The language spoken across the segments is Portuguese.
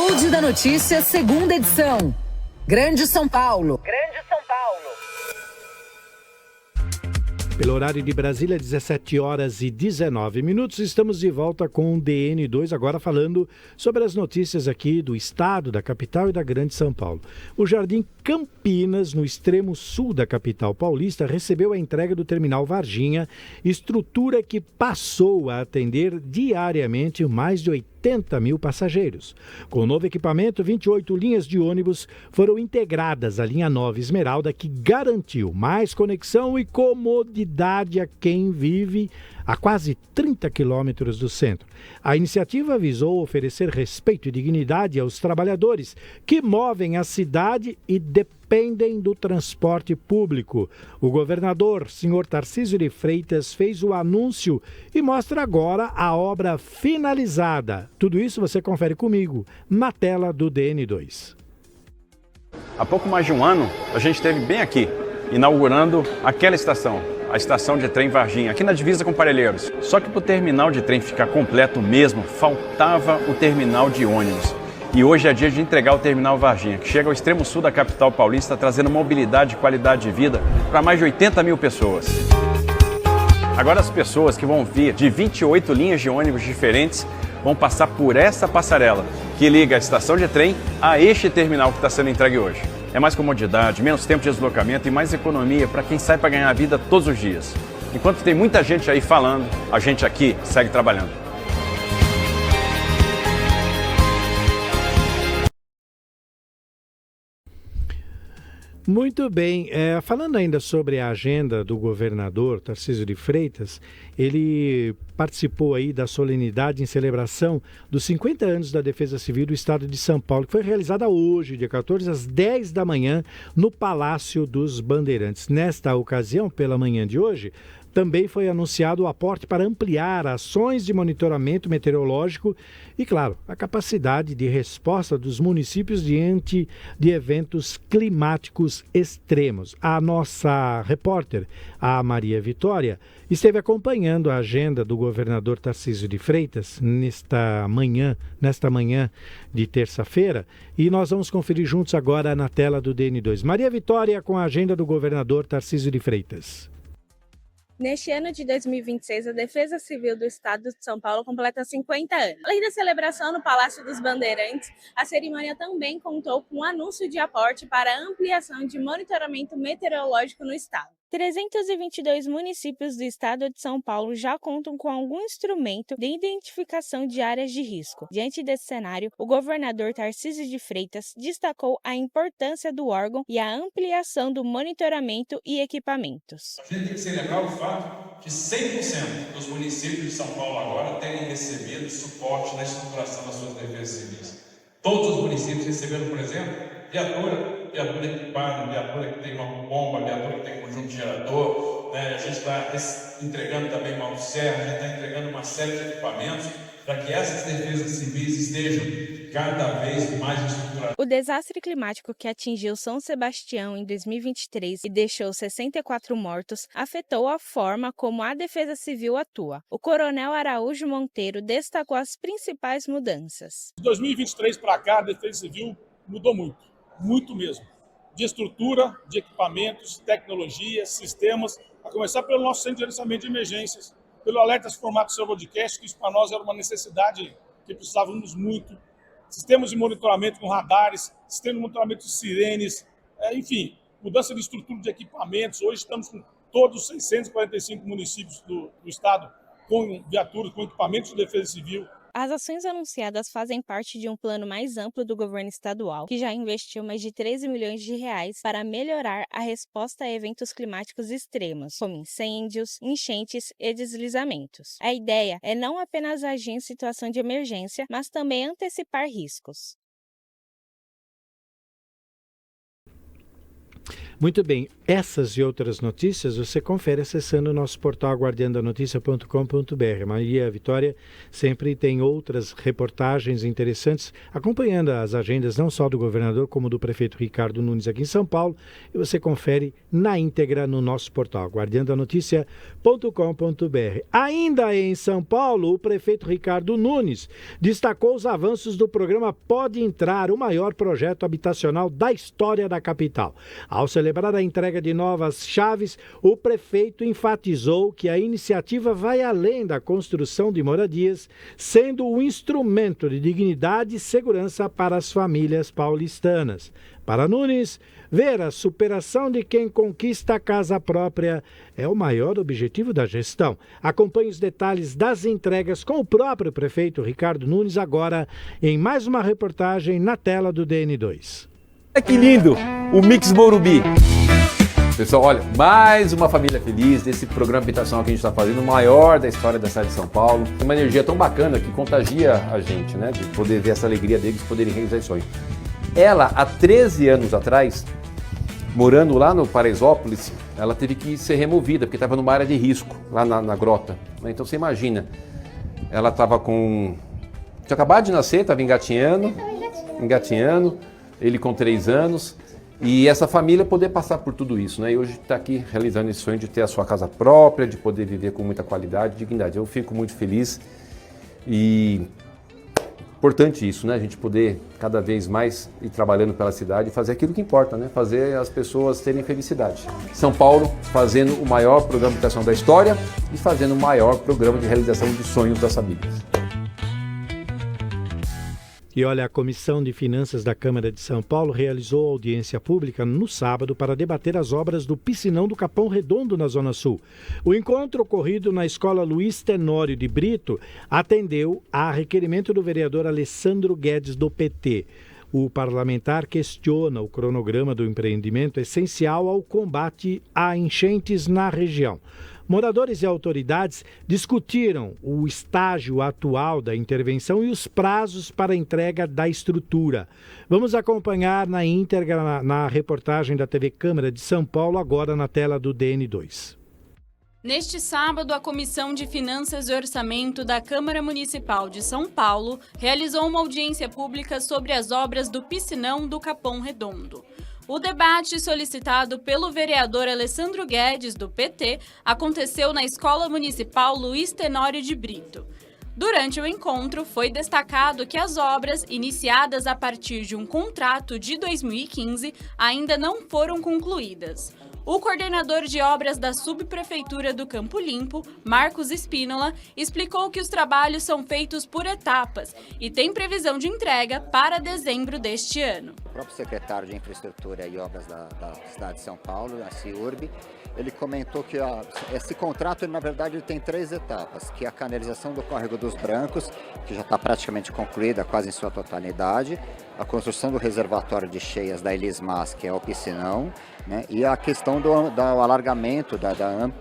Saúde da Notícia, segunda edição. Grande São Paulo. Pelo horário de Brasília, 17h19. Estamos de volta com o DN2, agora falando sobre as notícias aqui do estado, da capital e da Grande São Paulo. O Jardim Campinas, no extremo sul da capital paulista, recebeu a entrega do Terminal Varginha, estrutura que passou a atender diariamente mais de 80 mil passageiros. Com o novo equipamento, 28 linhas de ônibus foram integradas à linha 9 Esmeralda, que garantiu mais conexão e comodidade a quem vive a quase 30 quilômetros do centro. A iniciativa visou oferecer respeito e dignidade aos trabalhadores que movem a cidade e dependem do transporte público. O governador, senhor Tarcísio de Freitas, fez o anúncio e mostra agora a obra finalizada. Tudo isso você confere comigo na tela do DN2. Há pouco mais de um ano, a gente esteve bem aqui, inaugurando aquela estação, a estação de trem Varginha, aqui na divisa com Parelheiros. Só que para o terminal de trem ficar completo mesmo, faltava o terminal de ônibus. E hoje é dia de entregar o terminal Varginha, que chega ao extremo sul da capital paulista, trazendo mobilidade e qualidade de vida para mais de 80 mil pessoas. Agora as pessoas que vão vir de 28 linhas de ônibus diferentes vão passar por essa passarela, que liga a estação de trem a este terminal que está sendo entregue hoje. É mais comodidade, menos tempo de deslocamento e mais economia para quem sai para ganhar a vida todos os dias. Enquanto tem muita gente aí falando, a gente aqui segue trabalhando. Muito bem, falando ainda sobre a agenda do governador Tarcísio de Freitas, ele participou aí da solenidade em celebração dos 50 anos da Defesa Civil do Estado de São Paulo, que foi realizada hoje, dia 14, às 10 da manhã, no Palácio dos Bandeirantes. Nesta ocasião, pela manhã de hoje, também foi anunciado o aporte para ampliar ações de monitoramento meteorológico e, claro, a capacidade de resposta dos municípios diante de eventos climáticos extremos. A nossa repórter, a Maria Vitória, esteve acompanhando a agenda do governador Tarcísio de Freitas nesta manhã de terça-feira, e nós vamos conferir juntos agora na tela do DN2. Maria Vitória com a agenda do governador Tarcísio de Freitas. Neste ano de 2026, a Defesa Civil do Estado de São Paulo completa 50 anos. Além da celebração no Palácio dos Bandeirantes, a cerimônia também contou com um anúncio de aporte para a ampliação de monitoramento meteorológico no estado. 322 municípios do estado de São Paulo já contam com algum instrumento de identificação de áreas de risco. Diante desse cenário, o governador Tarcísio de Freitas destacou a importância do órgão e a ampliação do monitoramento e equipamentos. A gente tem que celebrar o fato de 100% dos municípios de São Paulo agora terem recebido suporte na estruturação das suas defesas civis. Todos os municípios receberam, por exemplo, viatura equipada, viatura que tem uma bomba, viatura que tem conjunto de gerador, né? A gente está entregando também uma serra, a gente está entregando uma série de equipamentos para que essas defesas civis estejam cada vez mais estruturadas. O desastre climático que atingiu São Sebastião em 2023 e deixou 64 mortos afetou a forma como a Defesa Civil atua. O coronel Araújo Monteiro destacou as principais mudanças. De 2023 para cá, a Defesa Civil mudou muito mesmo. De estrutura, de equipamentos, tecnologia, sistemas, a começar pelo nosso centro de gerenciamento de emergências, pelo alertas formato seu podcast, que isso para nós era uma necessidade que precisávamos muito. Sistemas de monitoramento com radares, sistema de monitoramento de sirenes, enfim, mudança de estrutura de equipamentos. Hoje estamos com todos os 645 municípios do estado com viaturas, com equipamentos de defesa civil. As ações anunciadas fazem parte de um plano mais amplo do governo estadual, que já investiu mais de 13 milhões de reais para melhorar a resposta a eventos climáticos extremos, como incêndios, enchentes e deslizamentos. A ideia é não apenas agir em situação de emergência, mas também antecipar riscos. Muito bem, essas e outras notícias você confere acessando o nosso portal guardiandanoticia.com.br. Maria Vitória sempre tem outras reportagens interessantes, acompanhando as agendas não só do governador, como do prefeito Ricardo Nunes aqui em São Paulo, e você confere na íntegra no nosso portal guardiandanoticia.com.br. Ainda em São Paulo, o prefeito Ricardo Nunes destacou os avanços do programa Pode Entrar, o maior projeto habitacional da história da capital. Ao celebrar a entrega de novas chaves, o prefeito enfatizou que a iniciativa vai além da construção de moradias, sendo um instrumento de dignidade e segurança para as famílias paulistanas. Para Nunes, ver a superação de quem conquista a casa própria é o maior objetivo da gestão. Acompanhe os detalhes das entregas com o próprio prefeito Ricardo Nunes agora em mais uma reportagem na tela do DN2. Que lindo! O Mix Morumbi. Pessoal, olha, mais uma família feliz desse programa habitacional que a gente está fazendo, o maior da história da cidade de São Paulo. Tem uma energia tão bacana que contagia a gente, né? De poder ver essa alegria deles, poderem realizar esse sonho. Ela, há 13 anos atrás, morando lá no Paraisópolis, ela teve que ser removida, porque estava numa área de risco, lá na grota. Então você imagina, ela estava com... tinha acabado de nascer, estava engatinhando, ele com 3 anos, e essa família poder passar por tudo isso, né? E hoje está aqui realizando esse sonho de ter a sua casa própria, de poder viver com muita qualidade e dignidade. Eu fico muito feliz e importante isso, né? A gente poder cada vez mais ir trabalhando pela cidade e fazer aquilo que importa, né? Fazer as pessoas terem felicidade. São Paulo fazendo o maior programa de habitação da história e fazendo o maior programa de realização de sonhos das famílias. E olha, a Comissão de Finanças da Câmara de São Paulo realizou audiência pública no sábado para debater as obras do Piscinão do Capão Redondo, na Zona Sul. O encontro ocorrido na Escola Luiz Tenório de Brito atendeu a requerimento do vereador Alessandro Guedes, do PT. O parlamentar questiona o cronograma do empreendimento essencial ao combate a enchentes na região. Moradores e autoridades discutiram o estágio atual da intervenção e os prazos para a entrega da estrutura. Vamos acompanhar na íntegra na reportagem da TV Câmara de São Paulo, agora na tela do DN2. Neste sábado, a Comissão de Finanças e Orçamento da Câmara Municipal de São Paulo realizou uma audiência pública sobre as obras do Piscinão do Capão Redondo. O debate, solicitado pelo vereador Alessandro Guedes, do PT, aconteceu na Escola Municipal Luiz Tenório de Brito. Durante o encontro, foi destacado que as obras, iniciadas a partir de um contrato de 2015, ainda não foram concluídas. O coordenador de obras da Subprefeitura do Campo Limpo, Marcos Espínola, explicou que os trabalhos são feitos por etapas e tem previsão de entrega para dezembro deste ano. O próprio secretário de Infraestrutura e Obras da cidade de São Paulo, a CIURB, ele comentou que esse contrato, na verdade, tem 3 etapas, que é a canalização do Córrego dos Brancos, que já está praticamente concluída, quase em sua totalidade, a construção do reservatório de cheias da Elismas, que é o Piscinão, né, e a questão do alargamento, da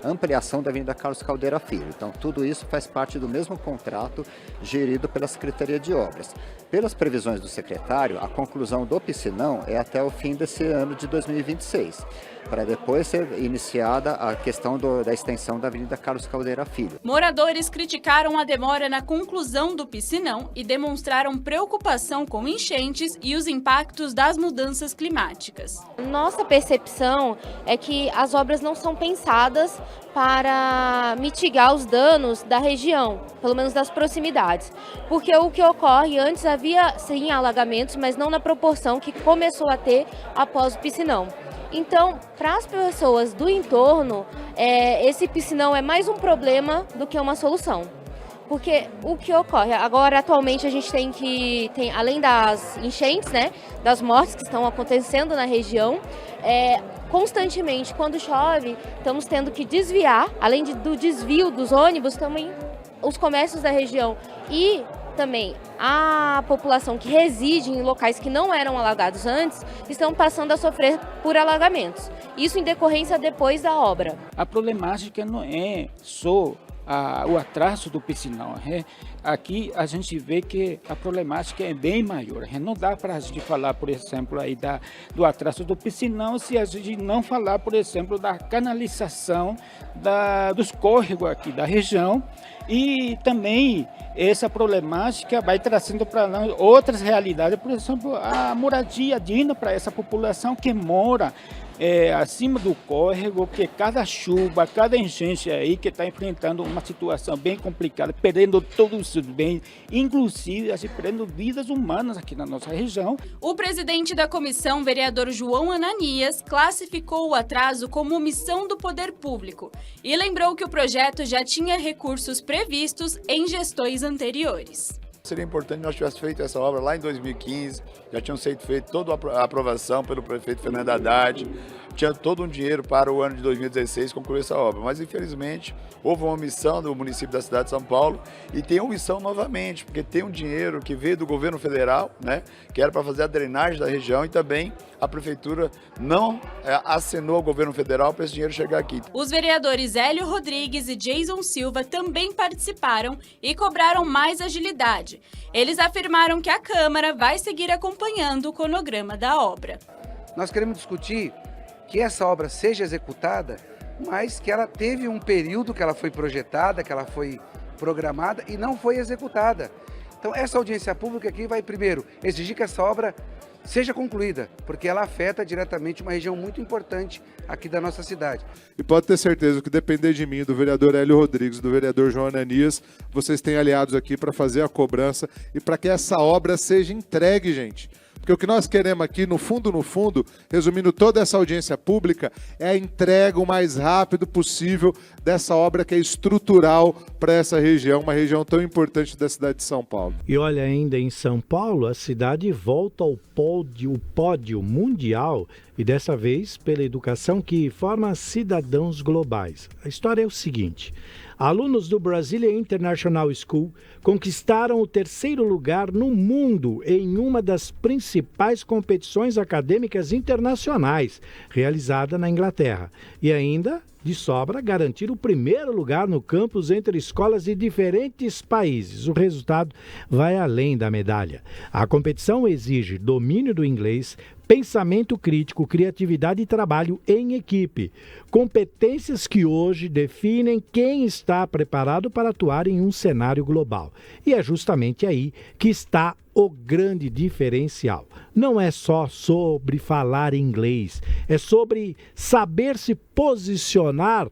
ampliação da Avenida Carlos Caldeira Filho. Então, tudo isso faz parte do mesmo contrato gerido pela Secretaria de Obras. Pelas previsões do secretário, a conclusão do Piscinão é até o fim desse ano de 2026. Para depois ser iniciada a questão da extensão da Avenida Carlos Caldeira Filho. Moradores criticaram a demora na conclusão do Piscinão e demonstraram preocupação com enchentes e os impactos das mudanças climáticas. Nossa percepção é que as obras não são pensadas para mitigar os danos da região, pelo menos das proximidades. Porque o que ocorre, antes havia sim alagamentos, mas não na proporção que começou a ter após o Piscinão. Então, para as pessoas do entorno, esse piscinão é mais um problema do que uma solução. Porque o que ocorre? Agora, atualmente, a gente tem além das enchentes, né, das mortes que estão acontecendo na região, constantemente, quando chove, estamos tendo que desviar, além do desvio dos ônibus, também os comércios da região e também a população que reside em locais que não eram alagados antes estão passando a sofrer por alagamentos. Isso em decorrência depois da obra. A problemática não é só o atraso do piscinão. Aqui a gente vê que a problemática é bem maior. Não dá para a gente falar, por exemplo, aí do atraso do piscinão se a gente não falar, por exemplo, da canalização dos córregos aqui da região. E também essa problemática vai trazendo para nós outras realidades, por exemplo, a moradia digna para essa população que mora acima do córrego, que cada chuva, cada enchente aí que está enfrentando uma situação bem complicada, perdendo todos os seus bens, inclusive assim, perdendo vidas humanas aqui na nossa região. O presidente da comissão, vereador João Ananias, classificou o atraso como omissão do poder público e lembrou que o projeto já tinha recursos previstos em gestões anteriores. Seria importante nós tivéssemos feito essa obra lá em 2015, já tinham sido feita toda a aprovação pelo prefeito Fernando Haddad, tinha todo um dinheiro para o ano de 2016 concluir essa obra, mas infelizmente houve uma omissão do município da cidade de São Paulo e tem omissão novamente, porque tem um dinheiro que veio do governo federal, né, que era para fazer a drenagem da região e também a prefeitura não acenou ao governo federal para esse dinheiro chegar aqui. Os vereadores Hélio Rodrigues e Jason Silva também participaram e cobraram mais agilidade. Eles afirmaram que a Câmara vai seguir acompanhando o cronograma da obra. Nós queremos discutir que essa obra seja executada, mas que ela teve um período que ela foi projetada, que ela foi programada e não foi executada. Então essa audiência pública aqui vai primeiro exigir que essa obra seja concluída, porque ela afeta diretamente uma região muito importante aqui da nossa cidade. E pode ter certeza que depender de mim, do vereador Hélio Rodrigues, do vereador João Ananias, vocês têm aliados aqui para fazer a cobrança e para que essa obra seja entregue, gente. Porque o que nós queremos aqui, no fundo, resumindo toda essa audiência pública, é a entrega o mais rápido possível dessa obra que é estrutural para essa região, uma região tão importante da cidade de São Paulo. E olha, ainda em São Paulo, a cidade volta ao pódio mundial e dessa vez pela educação que forma cidadãos globais. A história é o seguinte: alunos do Brasília International School conquistaram o 3º lugar no mundo em uma das principais competições acadêmicas internacionais, realizada na Inglaterra. E ainda, de sobra, garantir o 1º lugar no campus entre escolas de diferentes países. O resultado vai além da medalha. A competição exige domínio do inglês, pensamento crítico, criatividade e trabalho em equipe. Competências que hoje definem quem está preparado para atuar em um cenário global. E é justamente aí que está o grande diferencial. Não é só sobre falar inglês, é sobre saber se posicionar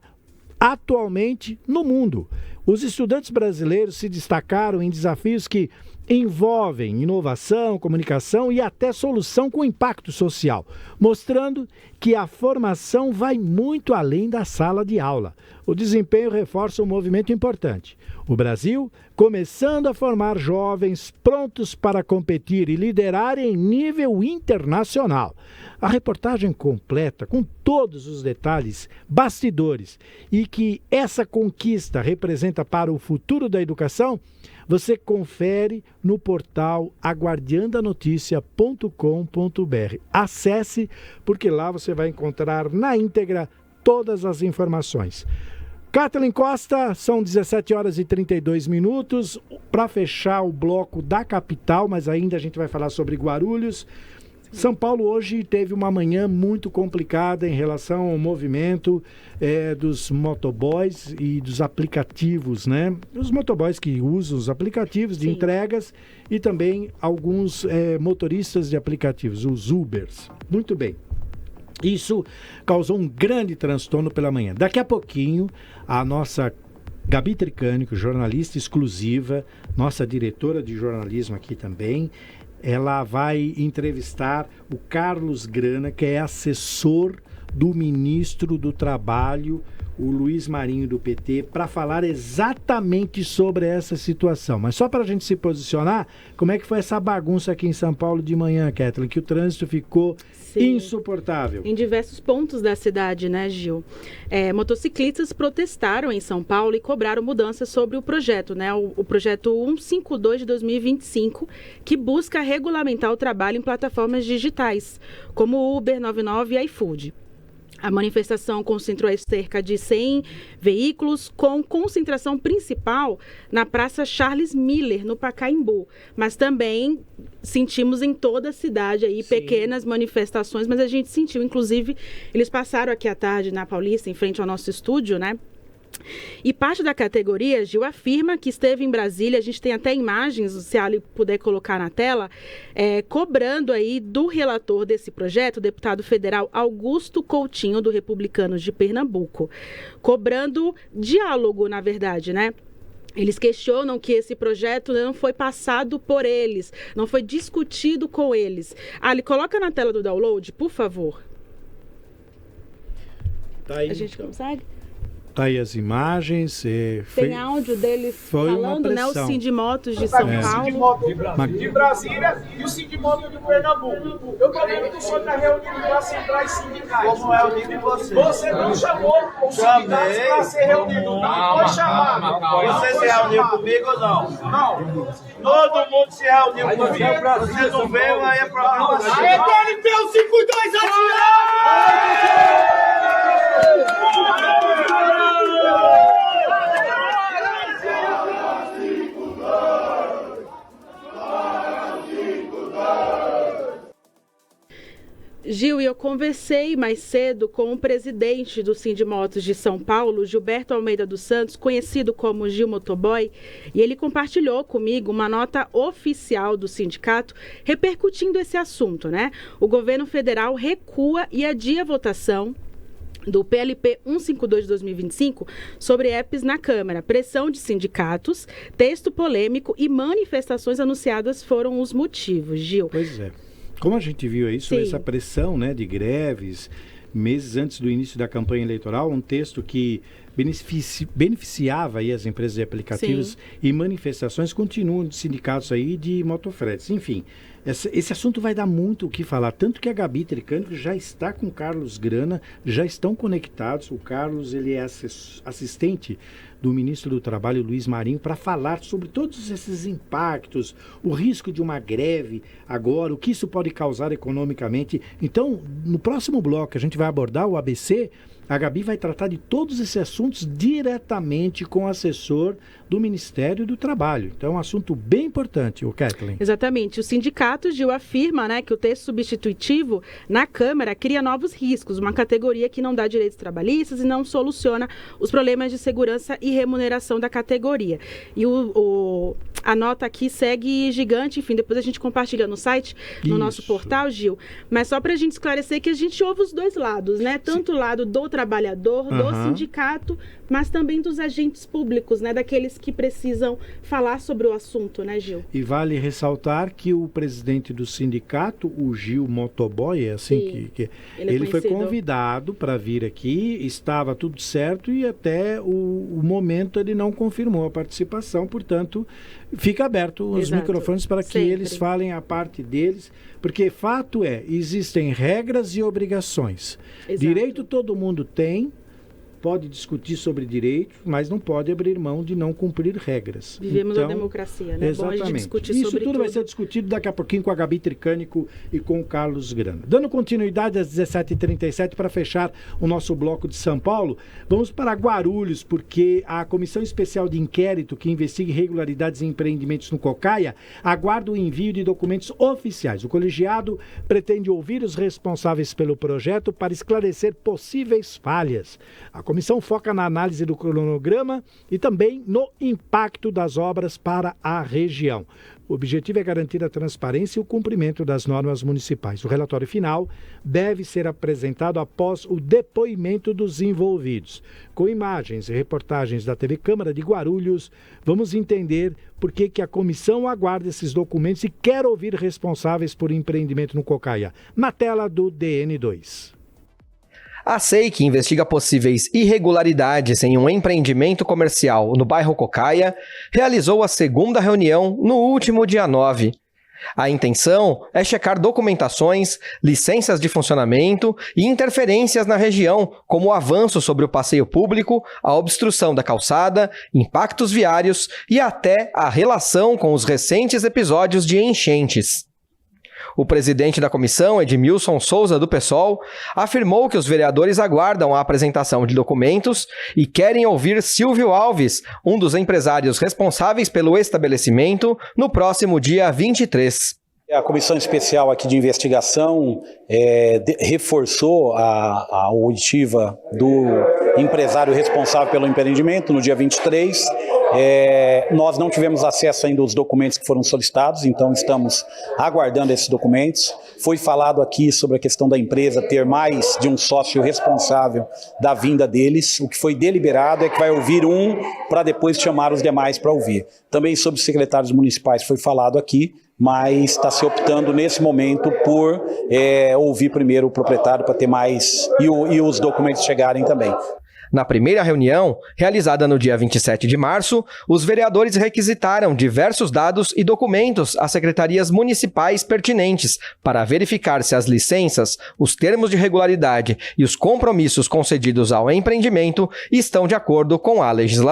atualmente no mundo. Os estudantes brasileiros se destacaram em desafios que envolvem inovação, comunicação e até solução com impacto social, mostrando que a formação vai muito além da sala de aula. O desempenho reforça um movimento importante. O Brasil começando a formar jovens prontos para competir e liderar em nível internacional. A reportagem completa, com todos os detalhes, bastidores, e que essa conquista representa para o futuro da educação, você confere no portal aguardiandanoticia.com.br. Acesse, porque lá você vai encontrar na íntegra todas as informações. Kathleen Costa, são 17 horas e 32 minutos. Para fechar o bloco da capital, mas ainda a gente vai falar sobre Guarulhos. São Paulo hoje teve uma manhã muito complicada em relação ao movimento dos motoboys e dos aplicativos, né? Os motoboys que usam os aplicativos de entregas e também alguns motoristas de aplicativos, os Ubers. Muito bem. Isso causou um grande transtorno pela manhã. Daqui a pouquinho, a nossa Gabi Tricânico, jornalista exclusiva, nossa diretora de jornalismo aqui também, ela vai entrevistar o Carlos Grana, que é assessor do ministro do Trabalho, o Luiz Marinho do PT, para falar exatamente sobre essa situação. Mas só para a gente se posicionar, como é que foi essa bagunça aqui em São Paulo de manhã, Kathleen, que o trânsito ficou insuportável? Em diversos pontos da cidade, né, Gil? Motociclistas protestaram em São Paulo e cobraram mudanças sobre o projeto, né? O projeto 152 de 2025, que busca regulamentar o trabalho em plataformas digitais, como o Uber 99 e iFood. A manifestação concentrou cerca de 100 veículos, com concentração principal na Praça Charles Miller, no Pacaembu. Mas também sentimos em toda a cidade aí pequenas manifestações, mas a gente sentiu, inclusive, eles passaram aqui à tarde na Paulista, em frente ao nosso estúdio, né? E parte da categoria, Gil, afirma que esteve em Brasília, a gente tem até imagens, se a Ali puder colocar na tela, cobrando aí do relator desse projeto, o deputado federal Augusto Coutinho, do Republicanos de Pernambuco, cobrando diálogo, na verdade, né? Eles questionam que esse projeto não foi passado por eles, não foi discutido com eles. Ali, coloca na tela do download, por favor. Tá aí, a gente consegue? Tá aí as imagens. Tem áudio deles falando, né? O Sindimotos de São Paulo. De Brasília e o Sindimotos de Pernambuco. Eu falei que o senhor está reunido com as centrais sindicais. Como é o nível de você? Você não chamou os sindicatos para ser reunido. Não foi chamado. Você se reuniu comigo ou não? Não. Todo mundo se reuniu comigo. Você não veio, aí é problema seu. Aí ele tem o 52 atirando! Gil, e eu conversei mais cedo com o presidente do Sindimotos de São Paulo, Gilberto Almeida dos Santos, conhecido como Gil Motoboy, e ele compartilhou comigo uma nota oficial do sindicato repercutindo esse assunto, né? O governo federal recua e adia a votação do PLP 152 de 2025 sobre EPs na Câmara. Pressão de sindicatos, texto polêmico e manifestações anunciadas foram os motivos, Gil. Pois é. Como a gente viu aí sobre essa pressão, né, de greves, meses antes do início da campanha eleitoral, um texto que beneficiava aí as empresas de aplicativos e manifestações continuam de sindicatos aí de motofretes. Enfim, esse assunto vai dar muito o que falar, tanto que a Gabi Tricânico já está com o Carlos Grana, já estão conectados. O Carlos, ele é assistente do ministro do Trabalho, Luiz Marinho, para falar sobre todos esses impactos, o risco de uma greve agora, o que isso pode causar economicamente. Então, no próximo bloco, a gente vai abordar o ABC. A Gabi vai tratar de todos esses assuntos diretamente com o assessor do Ministério do Trabalho. Então, é um assunto bem importante, o Kathleen. Exatamente. O sindicato, Gil, afirma, né, que o texto substitutivo na Câmara cria novos riscos, uma categoria que não dá direitos trabalhistas e não soluciona os problemas de segurança e remuneração da categoria. E a nota aqui segue gigante, enfim, depois a gente compartilha no site, no nosso portal, Gil. Mas só para a gente esclarecer que a gente ouve os dois lados, né? Tanto o lado do trabalhador, do sindicato, mas também dos agentes públicos, né? Daqueles que precisam falar sobre o assunto, né, Gil? E vale ressaltar que o presidente do sindicato, o Gil Motoboy, é assim que ele foi convidado para vir aqui, estava tudo certo e até o momento ele não confirmou a participação, portanto, fica aberto os microfones para que eles falem a parte deles, porque fato é, existem regras e obrigações. Direito todo mundo tem, pode discutir sobre direitos, mas não pode abrir mão de não cumprir regras. Vivemos a democracia, né? Exatamente. Bom a gente discutir Isso sobre tudo vai ser discutido daqui a pouquinho com a Gabi Tricânico e com o Carlos Grana. Dando continuidade às 17h37 para fechar o nosso bloco de São Paulo, vamos para Guarulhos, porque a Comissão Especial de Inquérito que investiga irregularidades em empreendimentos no Cocaia aguarda o envio de documentos oficiais. O colegiado pretende ouvir os responsáveis pelo projeto para esclarecer possíveis falhas. A comissão foca na análise do cronograma e também no impacto das obras para a região. O objetivo é garantir a transparência e o cumprimento das normas municipais. O relatório final deve ser apresentado após o depoimento dos envolvidos. Com imagens e reportagens da TV Câmara de Guarulhos, vamos entender por que a comissão aguarda esses documentos e quer ouvir responsáveis por empreendimento no Cocaia. Na tela do DN2. A SEIC investiga possíveis irregularidades em um empreendimento comercial no bairro Cocaia, realizou a segunda reunião no último dia 9. A intenção é checar documentações, licenças de funcionamento e interferências na região, como o avanço sobre o passeio público, a obstrução da calçada, impactos viários e até a relação com os recentes episódios de enchentes. O presidente da comissão, Edmilson Souza, do PSOL, afirmou que os vereadores aguardam a apresentação de documentos e querem ouvir Silvio Alves, um dos empresários responsáveis pelo estabelecimento, no próximo dia 23. A comissão especial aqui de investigação reforçou a oitiva do empresário responsável pelo empreendimento no dia 23. Nós não tivemos acesso ainda aos documentos que foram solicitados, então estamos aguardando esses documentos. Foi falado aqui sobre a questão da empresa ter mais de um sócio responsável da vinda deles. O que foi deliberado é que vai ouvir um para depois chamar os demais para ouvir. Também sobre os secretários municipais foi falado aqui, mas está se optando nesse momento por ouvir primeiro o proprietário para ter mais e os documentos chegarem também. Na primeira reunião, realizada no dia 27 de março, os vereadores requisitaram diversos dados e documentos às secretarias municipais pertinentes para verificar se as licenças, os termos de regularidade e os compromissos concedidos ao empreendimento estão de acordo com a legislação.